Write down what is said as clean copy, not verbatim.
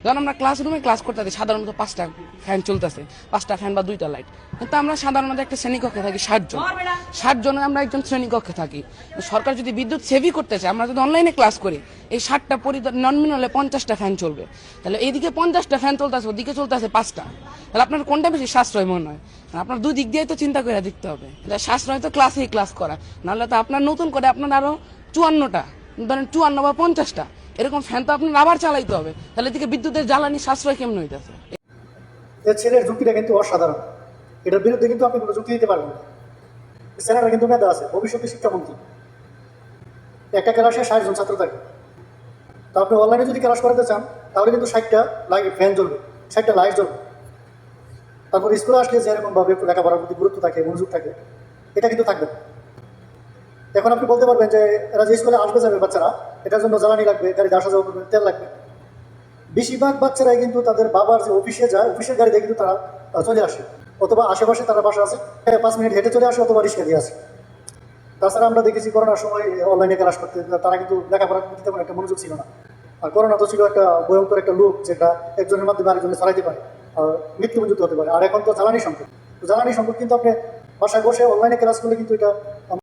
যখন আমরা ক্লাসরুমে ক্লাস করতে সাধারণত 5টা ফ্যান চলতেছে, 5টা ফ্যান বা 2টা লাইট, কিন্তু আমরা সাধারণত একটা শ্রেণীকক্ষে থাকি 60 জন, 60 জনের আমরা একজন শ্রেণীকক্ষে থাকি। সরকার যদি বিদ্যুৎ সেভই করতে চায়, আমরা যদি অনলাইনে ক্লাস করি, এই 60টা নন মিলালে 50টা ফ্যান চলবে। তাহলে এইদিকে 50টা ফ্যান চলতেছে, ওদিকে চলতেছে 5টা, তাহলে আপনার কোনটা বেশি সাশ্রয় মনে হয়? আপনার দুই দিক দিয়ে তো চিন্তা করে দেখতে হবে। সাশ্রয় তো ক্লাসেই ক্লাস করা, নাহলে তো আপনার নতুন করে আপনার আরো 54টা, ধরেন 54 বা 50টা এরকম ফ্যান তো আপনার আবার চালাইতে হবে। তাহলে এদিকে বিদ্যুতের জ্বালানি সাশ্রয় কেমন হইতেছে? ছেলের যুক্তিটা কিন্তু অসাধারণ, এটার বিরুদ্ধে কিন্তু আপনি কোনো যুক্তি দিতে পারবেন না। ছেলেরা কিন্তু মেধা আছে, ভবিষ্যতে শিক্ষামন্ত্রী, একটা ক্লাসে 60 জন ছাত্র থাকে। তো আপনি অনলাইনে যদি ক্লাস করাতে চান তাহলে কিন্তু 60টা লাইট ফ্যান জ্বলবে, 60টা লাইট জ্বলবে। তারপর স্কুলে আসলে যেরকমভাবে লেখাপড়ার প্রতি গুরুত্ব থাকে, মনোযোগ থাকে, এটা কিন্তু থাকবে না। এখন আপনি বলতে পারবেন যে এরা যে স্কুলে আসবে যাবে বাচ্চারা, এটার জন্য জ্বালানি লাগবে, গাড়িতে আসা যাওয়া করবে, তেল লাগবে। বেশিরভাগ বাচ্চারাই কিন্তু তাদের বাবার যে অফিসে যায়, অফিসের গাড়িতে কিন্তু তারা চলে আসে, অথবা আশেপাশে তারা বাসা আছে, 5 মিনিট হেঁটে চলে আসে, অথবা রিক্সা দিয়ে আসে। তাছাড়া আমরা দেখেছি করোনার সময় অনলাইনে ক্লাস করতে তারা কিন্তু লেখাপড়ার প্রতি তেমন একটা মনোযোগ ছিল না। আর করোনা তো ছিল একটা ভয়ঙ্কর একটা লোক, যেটা একজনের মাধ্যমে আরেকজনে ছড়াইতে পারে, মৃত্যু পর্যন্ত হতে পারে। আর এখন তো জ্বালানি সংকট, তো জ্বালানি সংকট কিন্তু আপনি বাসায় বসে অনলাইনে ক্লাস করলে কিন্তু এটা